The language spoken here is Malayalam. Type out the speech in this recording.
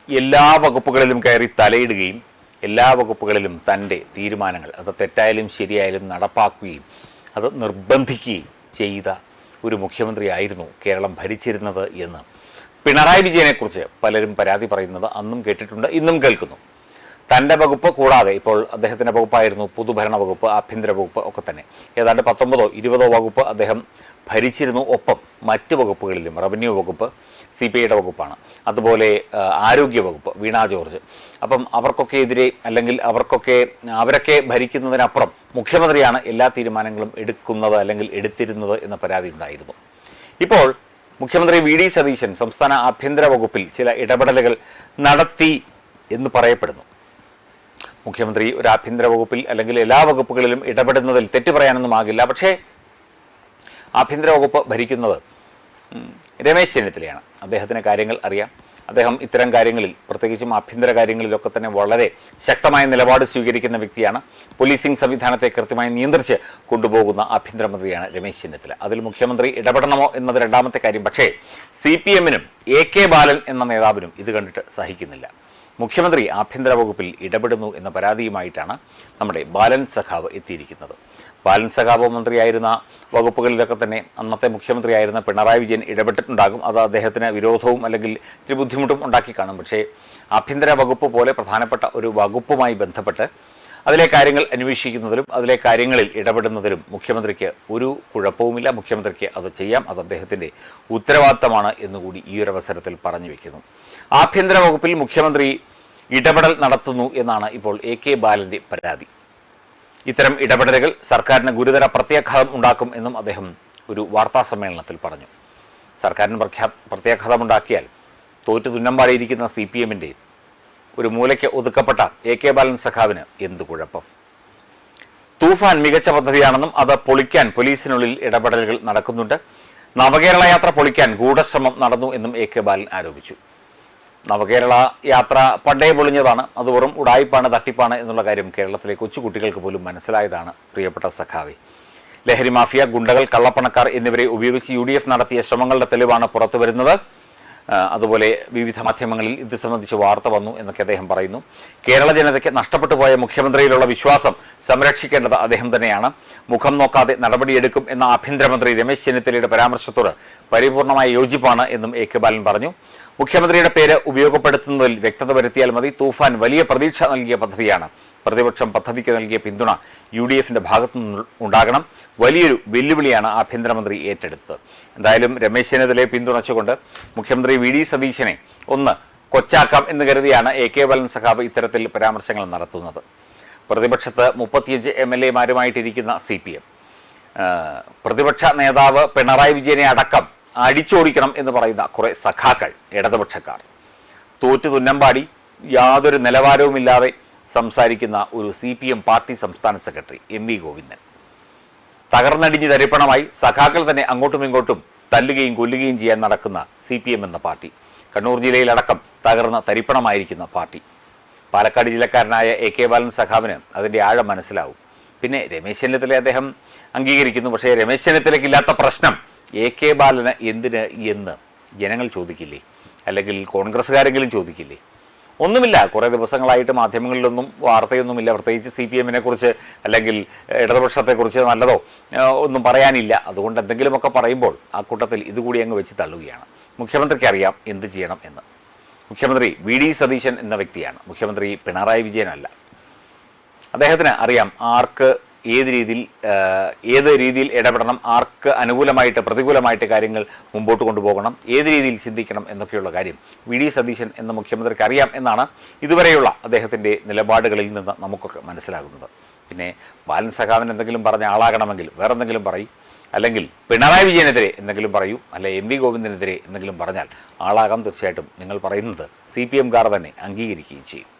എല്ലാ വകുപ്പുകളിലും കയറി തലയിടുകയും എല്ലാ വകുപ്പുകളിലും തൻ്റെ തീരുമാനങ്ങൾ അത് തെറ്റായാലും ശരിയായാലും നടപ്പാക്കുകയും അത് നിർബന്ധിക്കുകയും ചെയ്ത ഒരു മുഖ്യമന്ത്രിയായിരുന്നു കേരളം ഭരിച്ചിരുന്നത് എന്ന് പിണറായി വിജയനെക്കുറിച്ച് പലരും പരാതി പറയുന്നത് അന്നും കേട്ടിട്ടുണ്ട്, ഇന്നും കേൾക്കുന്നു. തൻ്റെ വകുപ്പ് കൂടാതെ ഇപ്പോൾ അദ്ദേഹത്തിൻ്റെ വകുപ്പായിരുന്നു പൊതുഭരണ വകുപ്പ്, ആഭ്യന്തര വകുപ്പ് ഒക്കെ തന്നെ. ഏതാണ്ട് 19ഓ 20ഓ വകുപ്പ് അദ്ദേഹം ഭരിച്ചിരുന്നു. ഒപ്പം മറ്റ് വകുപ്പുകളിലും റവന്യൂ വകുപ്പ് CPIയുടെ വകുപ്പാണ്, അതുപോലെ ആരോഗ്യ വകുപ്പ് വീണ ജോർജ്. അപ്പം അവർക്കൊക്കെ എതിരെ അല്ലെങ്കിൽ അവരൊക്കെ ഭരിക്കുന്നതിനപ്പുറം മുഖ്യമന്ത്രിയാണ് എല്ലാ തീരുമാനങ്ങളും എടുക്കുന്നത് അല്ലെങ്കിൽ എടുത്തിരുന്നത് എന്ന പരാതി ഉണ്ടായിരുന്നു. ഇപ്പോൾ മുഖ്യമന്ത്രി VD സതീശൻ സംസ്ഥാന ആഭ്യന്തര വകുപ്പിൽ ചില ഇടപെടലുകൾ നടത്തി എന്ന് പറയപ്പെടുന്നു. മുഖ്യമന്ത്രി ഒരു ആഭ്യന്തര വകുപ്പിൽ അല്ലെങ്കിൽ എല്ലാ വകുപ്പുകളിലും ഇടപെടുന്നതിൽ തെറ്റ് പറയാനൊന്നും ആകില്ല. പക്ഷേ ആഭ്യന്തര വകുപ്പ് ഭരിക്കുന്നത് രമേശ് ചെന്നിത്തലയാണ്. അദ്ദേഹത്തിന് കാര്യങ്ങൾ അറിയാം. അദ്ദേഹം ഇത്തരം കാര്യങ്ങളിൽ, പ്രത്യേകിച്ചും ആഭ്യന്തര കാര്യങ്ങളിലൊക്കെ തന്നെ വളരെ ശക്തമായ നിലപാട് സ്വീകരിക്കുന്ന വ്യക്തിയാണ്. പോലീസിംഗ് സംവിധാനത്തെ കൃത്യമായി നിയന്ത്രിച്ച് കൊണ്ടുപോകുന്ന ആഭ്യന്തരമന്ത്രിയാണ് രമേശ് ചെന്നിത്തല. അതിൽ മുഖ്യമന്ത്രി ഇടപെടണമോ എന്നത് രണ്ടാമത്തെ കാര്യം. പക്ഷേ CPMനും AK ബാലൻ എന്ന നേതാവിനും ഇത് കണ്ടിട്ട് സഹിക്കുന്നില്ല. മുഖ്യമന്ത്രി ആഭ്യന്തര വകുപ്പിൽ ഇടപെടുന്നു എന്ന പരാതിയുമായിട്ടാണ് നമ്മുടെ ബാലൻ സഖാവ് എത്തിയിരിക്കുന്നത്. ബാലൻ സഖാവ് മന്ത്രിയായിരുന്ന വകുപ്പുകളിലൊക്കെ തന്നെ അന്നത്തെ മുഖ്യമന്ത്രിയായിരുന്ന പിണറായി വിജയൻ ഇടപെട്ടിട്ടുണ്ടാകും. അത് അദ്ദേഹത്തിന് വിരോധവും അല്ലെങ്കിൽ ഒരു ബുദ്ധിമുട്ടും ഉണ്ടാക്കി കാണും. പക്ഷേ ആഭ്യന്തര വകുപ്പ് പോലെ പ്രധാനപ്പെട്ട ഒരു വകുപ്പുമായി ബന്ധപ്പെട്ട് അതിലെ കാര്യങ്ങൾ അന്വേഷിക്കുന്നതിലും അതിലെ കാര്യങ്ങളിൽ ഇടപെടുന്നതിലും മുഖ്യമന്ത്രിക്ക് ഒരു കുഴപ്പവുമില്ല. മുഖ്യമന്ത്രിക്ക് അത് ചെയ്യാം, അത് അദ്ദേഹത്തിൻ്റെ ഉത്തരവാദിത്തമാണ് എന്നുകൂടി ഈ ഒരു അവസരത്തിൽ പറഞ്ഞു വയ്ക്കുന്നു. ആഭ്യന്തര വകുപ്പിൽ മുഖ്യമന്ത്രി ഇടപെടൽ നടത്തുന്നു എന്നാണ് ഇപ്പോൾ AK ബാലൻ്റെ പരാതി. ഇത്തരം ഇടപെടലുകൾ സർക്കാരിന് ഗുരുതര പ്രത്യാഘാതം ഉണ്ടാക്കും എന്നും അദ്ദേഹം ഒരു വാർത്താ സമ്മേളനത്തിൽ പറഞ്ഞു. സർക്കാരിന് പ്രത്യാഘാതമുണ്ടാക്കിയാൽ തോറ്റു തുന്നമ്പാടിയിരിക്കുന്ന CPMൻ്റെ ഒരു മൂലയ്ക്ക് ഒതുക്കപ്പെട്ട AK ബാലൻ സഖാവിന് എന്ത് കുഴപ്പം? തൂഫാൻ മികച്ച പദ്ധതിയാണെന്നും അത് പൊളിക്കാൻ പോലീസിനുള്ളിൽ ഇടപെടലുകൾ നടക്കുന്നുണ്ട്. നവകേരള യാത്ര പൊളിക്കാൻ ഗൂഢശ്രമം നടന്നു എന്നും AK ബാലൻ ആരോപിച്ചു. നവകേരള യാത്ര പണ്ടേ പൊളിഞ്ഞതാണ്, അത് വെറും ഉടായിപ്പാണ്, തട്ടിപ്പാണ് എന്നുള്ള കാര്യം കേരളത്തിലെ കൊച്ചുകുട്ടികൾക്ക് പോലും മനസ്സിലായതാണ് പ്രിയപ്പെട്ട സഖാവെ. ലഹരി മാഫിയ, ഗുണ്ടകൾ, കള്ളപ്പണക്കാർ എന്നിവരെ ഉപയോഗിച്ച് UDF നടത്തിയ ശ്രമങ്ങളുടെ തെളിവാണ് പുറത്തു വരുന്നത്. അതുപോലെ വിവിധ മാധ്യമങ്ങളിൽ ഇത് സംബന്ധിച്ച് വാർത്ത വന്നു എന്നൊക്കെ അദ്ദേഹം പറയുന്നു. കേരള ജനതയ്ക്ക് നഷ്ടപ്പെട്ടു പോയ മുഖ്യമന്ത്രിയിലുള്ള വിശ്വാസം സംരക്ഷിക്കേണ്ടത് അദ്ദേഹം തന്നെയാണ്. മുഖം നോക്കാതെ നടപടിയെടുക്കും എന്ന ആഭ്യന്തരമന്ത്രി രമേശ് ചെന്നിത്തലയുടെ പരാമർശത്തോട് പരിപൂർണമായ യോജിപ്പാണ് എന്നും AK ബാലൻ പറഞ്ഞു. മുഖ്യമന്ത്രിയുടെ പേര് ഉപയോഗപ്പെടുത്തുന്നതിൽ വ്യക്തത വരുത്തിയാൽ മതി. തൂഫാൻ വലിയ പ്രതീക്ഷ നൽകിയ പദ്ധതിയാണ്. പ്രതിപക്ഷം പദ്ധതിക്ക് നൽകിയ പിന്തുണ UDFൻ്റെ ഭാഗത്തു നിന്ന് ഉണ്ടാകണം. വലിയൊരു വെല്ലുവിളിയാണ് ആഭ്യന്തരമന്ത്രി ഏറ്റെടുത്തത്. എന്തായാലും രമേശ് ചെന്നിത്തലയെ പിന്തുണച്ചുകൊണ്ട് മുഖ്യമന്ത്രി VD സതീശനെ ഒന്ന് കൊച്ചാക്കാം എന്ന് കരുതിയാണ് AK ബാലൻ സഖാബ് ഇത്തരത്തിൽ പരാമർശങ്ങൾ നടത്തുന്നത്. പ്രതിപക്ഷത്ത് 35 MLA മാരുമായിട്ടിരിക്കുന്ന CPM, പ്രതിപക്ഷ നേതാവ് പിണറായി വിജയനെ അടക്കം അടിച്ചോടിക്കണം എന്ന് പറയുന്ന കുറേ സഖാക്കൾ, ഇടതുപക്ഷക്കാർ, തോറ്റു തുന്നമ്പാടി യാതൊരു നിലവാരവുമില്ലാതെ സംസാരിക്കുന്ന ഒരു CPM പാർട്ടി സംസ്ഥാന സെക്രട്ടറി MV ഗോവിന്ദൻ, തകർന്നടിഞ്ഞ് തരിപ്പണമായി സഖാക്കൾ തന്നെ അങ്ങോട്ടും ഇങ്ങോട്ടും തല്ലുകയും കൊല്ലുകയും ചെയ്യാൻ നടക്കുന്ന CPM എന്ന പാർട്ടി, കണ്ണൂർ ജില്ലയിലടക്കം തകർന്ന തരിപ്പണമായിരിക്കുന്ന പാർട്ടി. പാലക്കാട് ജില്ലക്കാരനായ AK ബാലൻ സഖാവിന് അതിൻ്റെ ആഴം മനസ്സിലാവും. പിന്നെ രമേശ് ചെന്നിത്തല അദ്ദേഹം അംഗീകരിക്കുന്നു. പക്ഷേ രമേശ് ചെന്നിത്തലയ്ക്കില്ലാത്ത പ്രശ്നം AK ബാലന് എന്തിന് എന്ന് ജനങ്ങൾ ചോദിക്കില്ലേ? അല്ലെങ്കിൽ കോൺഗ്രസ്സുകാരെങ്കിലും ചോദിക്കില്ലേ? ഒന്നുമില്ല. കുറേ ദിവസങ്ങളായിട്ട് മാധ്യമങ്ങളിലൊന്നും വാർത്തയൊന്നുമില്ല, പ്രത്യേകിച്ച് CPMനെ കുറിച്ച് അല്ലെങ്കിൽ ഇടതുപക്ഷത്തെക്കുറിച്ച് നല്ലതോ ഒന്നും പറയാനില്ല. അതുകൊണ്ട് എന്തെങ്കിലുമൊക്കെ പറയുമ്പോൾ ആ കൂട്ടത്തിൽ ഇതുകൂടി അങ്ങ് വെച്ച് തള്ളുകയാണ്. മുഖ്യമന്ത്രിക്ക് അറിയാം എന്ത് ചെയ്യണം എന്ന്. മുഖ്യമന്ത്രി VD സതീശൻ എന്ന വ്യക്തിയാണ്, മുഖ്യമന്ത്രി പിണറായി വിജയനല്ല. അദ്ദേഹത്തിന് അറിയാം ആർക്ക് ഏത് രീതിയിൽ ഇടപെടണം, ആർക്ക് അനുകൂലമായിട്ട് പ്രതികൂലമായിട്ട് കാര്യങ്ങൾ മുമ്പോട്ട് കൊണ്ടുപോകണം, ഏത് രീതിയിൽ ചിന്തിക്കണം എന്നൊക്കെയുള്ള കാര്യം VD സതീശൻ എന്ന മുഖ്യമന്ത്രിക്ക് അറിയാം എന്നാണ് ഇതുവരെയുള്ള അദ്ദേഹത്തിൻ്റെ നിലപാടുകളിൽ നിന്ന് നമുക്കൊക്കെ മനസ്സിലാകുന്നത്. പിന്നെ ബാലൻ സഖാവിന് എന്തെങ്കിലും പറഞ്ഞ ആളാകണമെങ്കിൽ വേറെ എന്തെങ്കിലും പറയും, അല്ലെങ്കിൽ പിണറായി വിജയനെതിരെ എന്തെങ്കിലും പറയൂ, അല്ലെ MV ഗോവിന്ദനെതിരെ എന്തെങ്കിലും പറഞ്ഞാൽ ആളാകാം. തീർച്ചയായിട്ടും നിങ്ങൾ പറയുന്നത് CPM കാർ തന്നെ അംഗീകരിക്കുകയും ചെയ്യും.